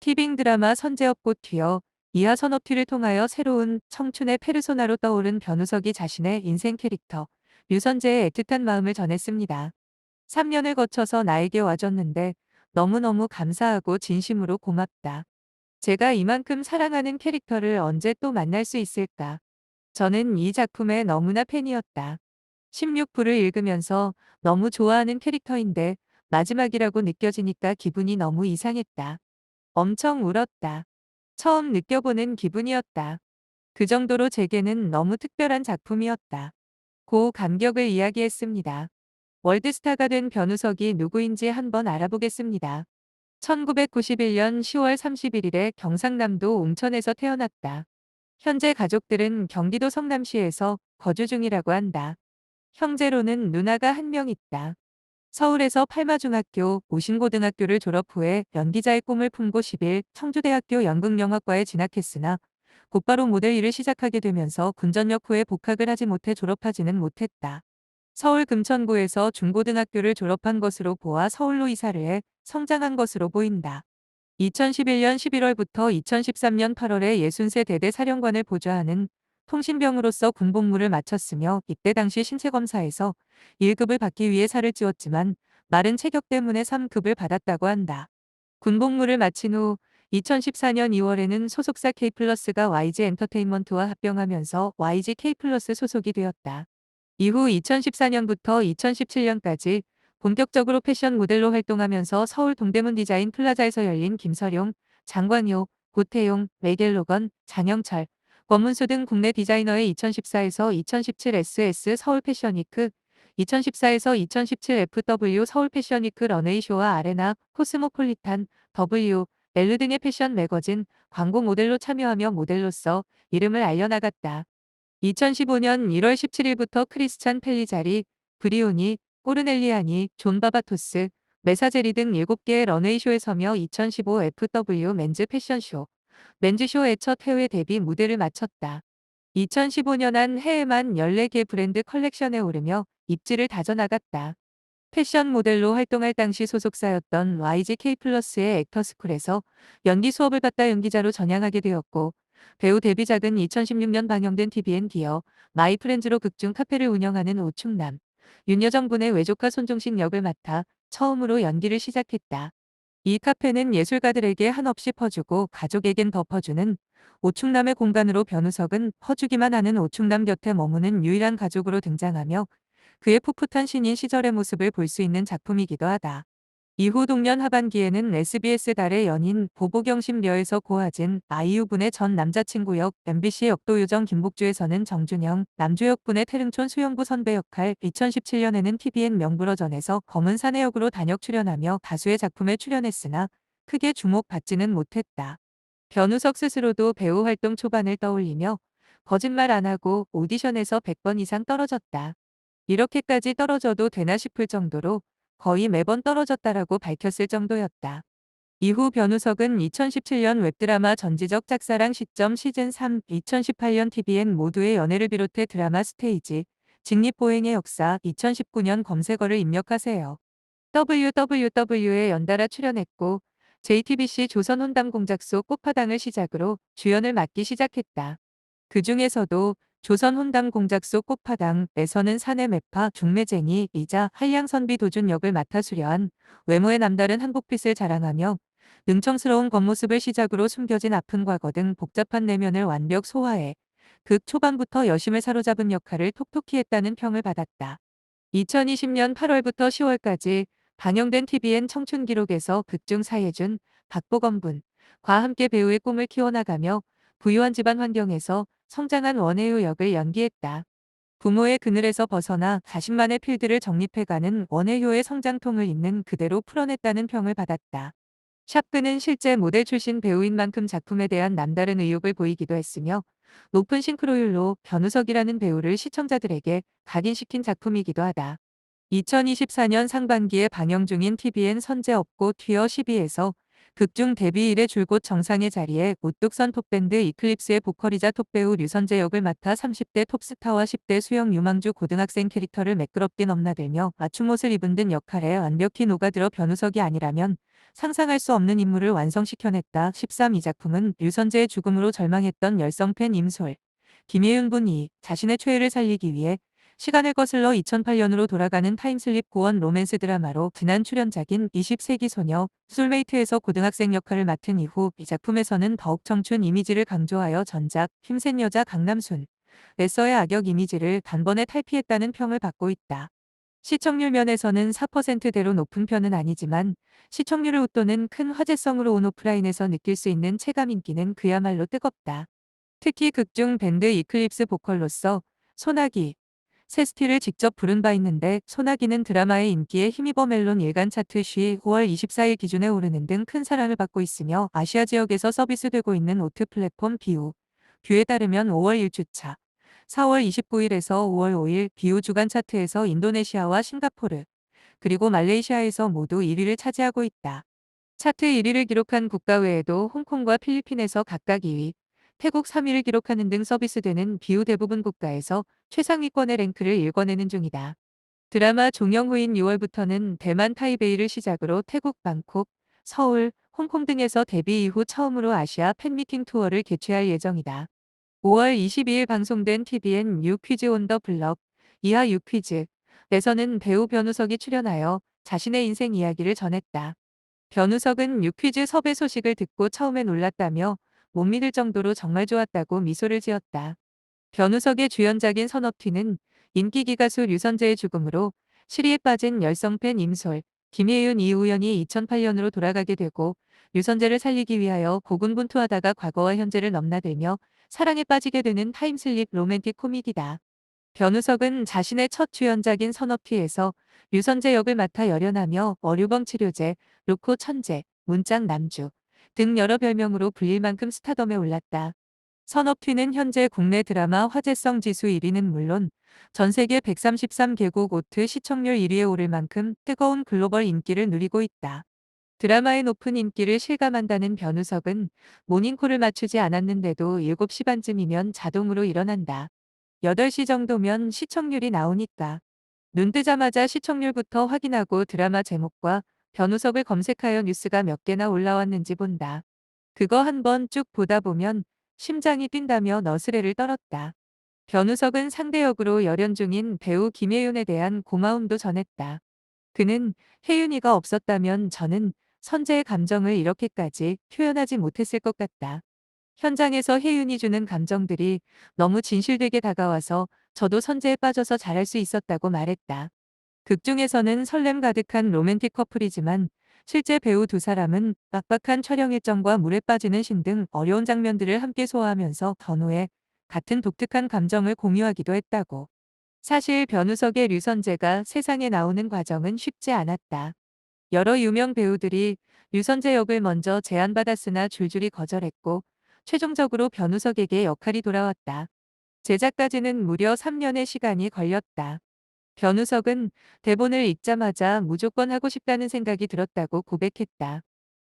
티빙 드라마 선제업꽃 튀어 이하 선업티를 통하여 새로운 청춘의 페르소나로 떠오른 변우석이 자신의 인생 캐릭터 류선재의 애틋한 마음을 전했습니다. 3년을 거쳐서 나에게 와줬는데 너무너무 감사하고 진심으로 고맙다. 제가 이만큼 사랑하는 캐릭터를 언제 또 만날 수 있을까? 저는 이 작품의 너무나 팬이었다. 16부를 읽으면서 너무 좋아하는 캐릭터인데 마지막이라고 느껴지니까 기분이 너무 이상했다. 엄청 울었다. 처음 느껴보는 기분이었다. 그 정도로 제게는 너무 특별한 작품이었다. 고 감격을 이야기했습니다. 월드스타가 된 변우석이 누구인지 한번 알아보겠습니다. 1991년 10월 31일에 경상남도 웅천에서 태어났다. 현재 가족들은 경기도 성남시에서 거주 중이라고 한다. 형제로는 누나가 한 명 있다. 서울에서 팔마중학교, 오신고등학교를 졸업 후에 연기자의 꿈을 품고 10일 청주대학교 연극영화과에 진학했으나 곧바로 모델 일을 시작하게 되면서 군전역 후에 복학을 하지 못해 졸업하지는 못했다. 서울 금천구에서 중고등학교를 졸업한 것으로 보아 서울로 이사를 해 성장한 것으로 보인다. 2011년 11월부터 2013년 8월에 60세 대대 사령관을 보좌하는 통신병으로서 군복무를 마쳤으며 이때 당시 신체검사에서 1급을 받기 위해 살을 찌웠지만 마른 체격 때문에 3급을 받았다고 한다. 군복무를 마친 후 2014년 2월에는 소속사 K플러스가 YG 엔터테인먼트와 합병하면서 YG K플러스 소속이 되었다. 이후 2014년부터 2017년까지 본격적으로 패션 모델로 활동하면서 서울 동대문 디자인 플라자에서 열린 김서룡, 장광효, 고태용, 메겔로건, 장영철, 권문수 등 국내 디자이너의 2014에서 2017 SS 서울 패션위크, 2014에서 2017 FW 서울 패션위크 런웨이쇼와 아레나, 코스모폴리탄, W, 엘르 등의 패션 매거진, 광고 모델로 참여하며 모델로서 이름을 알려나갔다. 2015년 1월 17일부터 크리스찬 펠리자리, 브리오니, 꼬르넬리아니, 존 바바토스, 메사제리 등 7개의 런웨이쇼에 서며 2015 FW 맨즈 패션쇼, 맨즈쇼의 첫 해외 데뷔 무대를 마쳤다. 2015년 한 해에만 14개 브랜드 컬렉션에 오르며 입지를 다져나갔다. 패션 모델로 활동할 당시 소속사였던 YGK 플러스의 액터스쿨에서 연기 수업을 받다 연기자로 전향하게 되었고 배우 데뷔작은 2016년 방영된 TVN 기어 마이 프렌즈로 극중 카페를 운영하는 오충남, 윤여정 분의 외조카 손종식 역을 맡아 처음으로 연기를 시작했다. 이 카페는 예술가들에게 한없이 퍼주고 가족에겐 더 퍼주는 오충남의 공간으로 변우석은 퍼주기만 하는 오충남 곁에 머무는 유일한 가족으로 등장하며 그의 풋풋한 신인 시절의 모습을 볼 수 있는 작품이기도 하다. 이후 동년 하반기에는 SBS 달의 연인 보보경심녀에서 고하진 아이유 분의 전 남자친구 역, MBC 역도요정 김복주에서는 정준영, 남주혁 분의 태릉촌 수영부 선배 역할, 2017년에는 TVN 명불허전에서 검은사내 역으로 단역 출연하며 다수의 작품에 출연했으나 크게 주목받지는 못했다. 변우석 스스로도 배우 활동 초반을 떠올리며 거짓말 안 하고 오디션에서 100번 이상 떨어졌다. 이렇게까지 떨어져도 되나 싶을 정도로 거의 매번 떨어졌다라고 밝혔을 정도였다. 이후 변우석은 2017년 웹드라마 전지적 짝사랑 시점 시즌3, 2018년 TVN 모두의 연애를 비롯해 드라마 스테이지, 직립보행의 역사, 2019년 검색어를 입력하세요. WWW에 연달아 출연했고 JTBC 조선 혼담 공작소 꽃파당을 시작으로 주연을 맡기 시작했다. 그 중에서도 조선 혼담 공작소 꽃파당에서는 사내 매파 중매쟁이이자 한량선비 도준 역을 맡아 수려한 외모의 남다른 한복빛을 자랑하며 능청스러운 겉모습을 시작으로 숨겨진 아픈 과거 등 복잡한 내면을 완벽 소화해 극 초반부터 여심을 사로잡은 역할을 톡톡히 했다는 평을 받았다. 2020년 8월부터 10월까지 방영된 TVN 청춘기록에서 극중 사예준, 박보검 분과 함께 배우의 꿈을 키워나가며 부유한 집안 환경에서 성장한 원혜유 역을 연기했다. 부모의 그늘에서 벗어나 자신만의 필드를 정립해가는 원혜효의 성장통을 있는 그대로 풀어냈다는 평을 받았다. 샵그는 실제 모델 출신 배우인 만큼 작품에 대한 남다른 의욕을 보이기도 했으며 높은 싱크로율로 변우석이라는 배우를 시청자들에게 각인시킨 작품이기도 하다. 2024년 상반기에 방영 중인 TVN 선제업고 튀어 12에서 극중 데뷔 이래 줄곧 정상의 자리에 우뚝선 톱밴드 이클립스의 보컬이자 톱배우 류선재 역을 맡아 30대 톱스타와 10대 수영 유망주 고등학생 캐릭터를 매끄럽게 넘나들며 맞춤옷을 입은 듯 역할에 완벽히 녹아들어 변우석이 아니라면 상상할 수 없는 인물을 완성시켜냈다. 13. 이 작품은 류선재의 죽음으로 절망했던 열성팬 임솔, 김예윤 분이 자신의 최애를 살리기 위해 시간을 거슬러 2008년으로 돌아가는 타임슬립 고원 로맨스 드라마로 지난 출연작인 20세기 소녀 솔메이트에서 고등학생 역할을 맡은 이후 이 작품에서는 더욱 청춘 이미지를 강조하여 전작 힘센 여자 강남순 레서의 악역 이미지를 단번에 탈피했다는 평을 받고 있다. 시청률 면에서는 4%대로 높은 편은 아니지만 시청률을 웃도는 큰 화제성으로 온 오프라인에서 느낄 수 있는 체감 인기는 그야말로 뜨겁다. 특히 극중 밴드 이클립스 보컬로서 소나기, 세스티를 직접 부른 바 있는데 소나기는 드라마의 인기에 힘입어 멜론 일간 차트 5월 24일 기준에 오르는 등 큰 사랑을 받고 있으며 아시아 지역에서 서비스되고 있는 오트 플랫폼 뷰에 따르면 5월 1주차 4월 29일에서 5월 5일 비우 주간 차트에서 인도네시아와 싱가포르, 그리고 말레이시아에서 모두 1위를 차지하고 있다. 차트 1위를 기록한 국가 외에도 홍콩과 필리핀에서 각각 2위, 태국 3위를 기록하는 등 서비스되는 비우 대부분 국가에서 최상위권의 랭크를 일궈내는 중이다. 드라마 종영 후인 6월부터는 대만 타이베이를 시작으로 태국 방콕, 서울, 홍콩 등에서 데뷔 이후 처음으로 아시아 팬미팅 투어를 개최할 예정이다. 5월 22일 방송된 TVN 뉴 퀴즈 온 더 블럭 이하 유 퀴즈에서는 배우 변우석이 출연하여 자신의 인생 이야기를 전했다. 변우석은 뉴퀴즈 섭외 소식을 듣고 처음에 놀랐다며 못 믿을 정도로 정말 좋았다고 미소를 지었다. 변우석의 주연작인 선업튀는 인기 가수 류선재의 죽음으로 시리에 빠진 열성팬 임솔, 김예윤 이우연이 2008년으로 돌아가게 되고 류선재를 살리기 위하여 고군분투하다가 과거와 현재를 넘나들며 사랑에 빠지게 되는 타임슬립 로맨틱 코미디다. 변우석은 자신의 첫 주연작인 선업튀에서 류선재 역을 맡아 열연하며 어류범 치료제, 로코 천재, 문짝 남주 등 여러 별명으로 불릴 만큼 스타덤에 올랐다. 선업튀는 현재 국내 드라마 화제성 지수 1위는 물론 전 세계 133개국 오트 시청률 1위에 오를 만큼 뜨거운 글로벌 인기를 누리고 있다. 드라마의 높은 인기를 실감한다는 변우석은 모닝콜을 맞추지 않았는데도 7시 반쯤이면 자동으로 일어난다. 8시 정도면 시청률이 나오니까. 눈 뜨자마자 시청률부터 확인하고 드라마 제목과 변우석을 검색하여 뉴스가 몇 개나 올라왔는지 본다. 그거 한번 쭉 보다 보면 심장이 뛴다며 너스레를 떨었다. 변우석은 상대 역으로 열연 중인 배우 김혜윤에 대한 고마움도 전했다. 그는 혜윤이가 없었다면 저는 선재의 감정을 이렇게까지 표현하지 못했을 것 같다. 현장에서 혜윤이 주는 감정들이 너무 진실되게 다가와서 저도 선재에 빠져서 잘할 수 있었다고 말했다. 극 중에서는 설렘 가득한 로맨틱 커플이지만 실제 배우 두 사람은 빡빡한 촬영 일정과 물에 빠지는 신 등 어려운 장면들을 함께 소화하면서 전후에 같은 독특한 감정을 공유하기도 했다고. 사실 변우석의 류선재가 세상에 나오는 과정은 쉽지 않았다. 여러 유명 배우들이 류선재 역을 먼저 제안받았으나 줄줄이 거절했고 최종적으로 변우석에게 역할이 돌아왔다. 제작까지는 무려 3년의 시간이 걸렸다. 변우석은 대본을 읽자마자 무조건 하고 싶다는 생각이 들었다고 고백했다.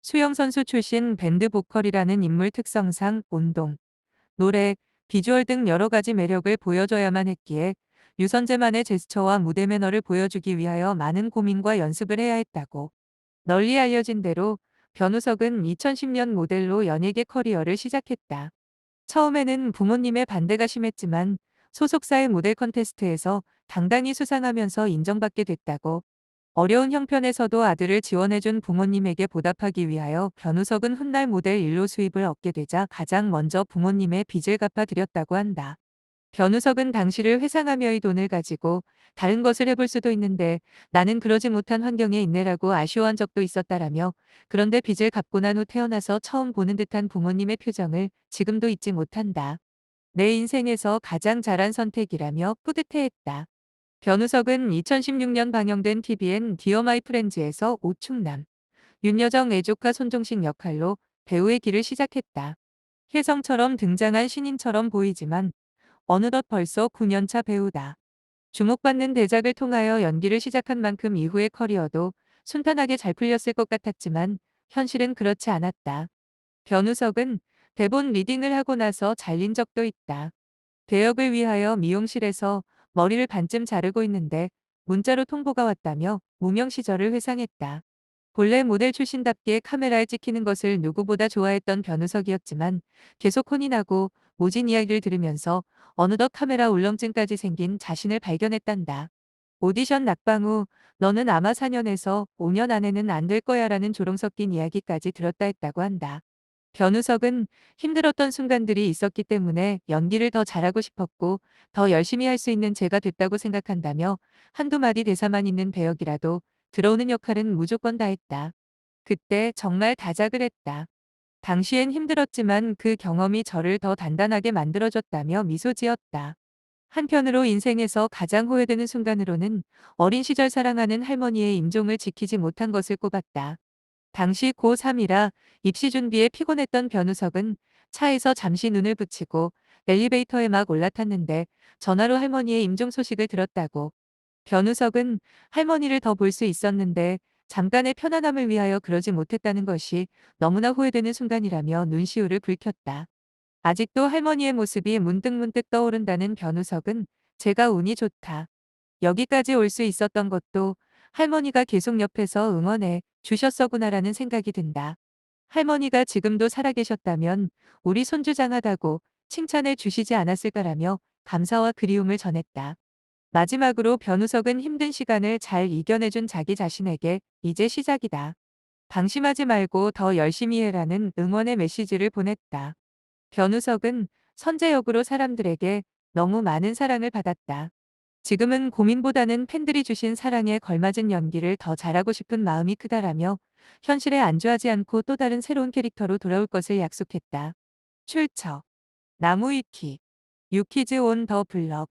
수영선수 출신 밴드 보컬이라는 인물 특성상 운동, 노래, 비주얼 등 여러 가지 매력을 보여줘야만 했기에 류선재만의 제스처와 무대 매너를 보여주기 위하여 많은 고민과 연습을 해야 했다고. 널리 알려진 대로 변우석은 2010년 모델로 연예계 커리어를 시작했다. 처음에는 부모님의 반대가 심했지만 소속사의 모델 컨테스트에서 당당히 수상하면서 인정받게 됐다고. 어려운 형편에서도 아들을 지원해준 부모님에게 보답하기 위하여 변우석은 훗날 모델 일로 수입을 얻게 되자 가장 먼저 부모님의 빚을 갚아드렸다고 한다. 변우석은 당시를 회상하며 이 돈을 가지고 다른 것을 해볼 수도 있는데 나는 그러지 못한 환경에 있네라고 아쉬워한 적도 있었다라며, 그런데 빚을 갚고 난 후 태어나서 처음 보는 듯한 부모님의 표정을 지금도 잊지 못한다. 내 인생에서 가장 잘한 선택이라며 뿌듯해했다. 변우석은 2016년 방영된 TVN 디어 마이 프렌즈에서 오충남, 윤여정 애조카 손종식 역할로 배우의 길을 시작했다. 혜성처럼 등장한 신인처럼 보이지만 어느덧 벌써 9년차 배우다. 주목받는 대작을 통하여 연기를 시작한 만큼 이후의 커리어도 순탄하게 잘 풀렸을 것 같았지만 현실은 그렇지 않았다. 변우석은 대본 리딩을 하고 나서 잘린 적도 있다. 대역을 위하여 미용실에서 머리를 반쯤 자르고 있는데 문자로 통보가 왔다며 무명 시절을 회상했다. 본래 모델 출신답게 카메라에 찍히는 것을 누구보다 좋아했던 변우석이었지만 계속 혼이 나고 모진 이야기를 들으면서 어느덧 카메라 울렁증까지 생긴 자신을 발견했단다. 오디션 낙방 후 너는 아마 4년에서 5년 안에는 안 될 거야라는 조롱 섞인 이야기까지 들었다 했다고 한다. 변우석은 힘들었던 순간들이 있었기 때문에 연기를 더 잘하고 싶었고 더 열심히 할 수 있는 제가 됐다고 생각한다며 한두 마디 대사만 있는 배역이라도 들어오는 역할은 무조건 다 했다. 그때 정말 다작을 했다. 당시엔 힘들었지만 그 경험이 저를 더 단단하게 만들어줬다며 미소 지었다. 한편으로 인생에서 가장 후회되는 순간으로는 어린 시절 사랑하는 할머니의 임종을 지키지 못한 것을 꼽았다. 당시 고3이라 입시 준비에 피곤했던 변우석은 차에서 잠시 눈을 붙이고 엘리베이터에 막 올라탔는데 전화로 할머니의 임종 소식을 들었다고. 변우석은 할머니를 더 볼 수 있었는데 잠깐의 편안함을 위하여 그러지 못했다는 것이 너무나 후회되는 순간이라며 눈시울을 붉혔다. 아직도 할머니의 모습이 문득문득 떠오른다는 변우석은 제가 운이 좋다. 여기까지 올 수 있었던 것도 할머니가 계속 옆에서 응원해 주셨어구나라는 생각이 든다. 할머니가 지금도 살아계셨다면 우리 손주 장하다고 칭찬해 주시지 않았을까라며 감사와 그리움을 전했다. 마지막으로 변우석은 힘든 시간을 잘 이겨내준 자기 자신에게 이제 시작이다. 방심하지 말고 더 열심히 해라는 응원의 메시지를 보냈다. 변우석은 선제 역으로 사람들에게 너무 많은 사랑을 받았다. 지금은 고민보다는 팬들이 주신 사랑에 걸맞은 연기를 더 잘하고 싶은 마음이 크다라며 현실에 안주하지 않고 또 다른 새로운 캐릭터로 돌아올 것을 약속했다. 출처 나무위키 유키즈 온 더 블럭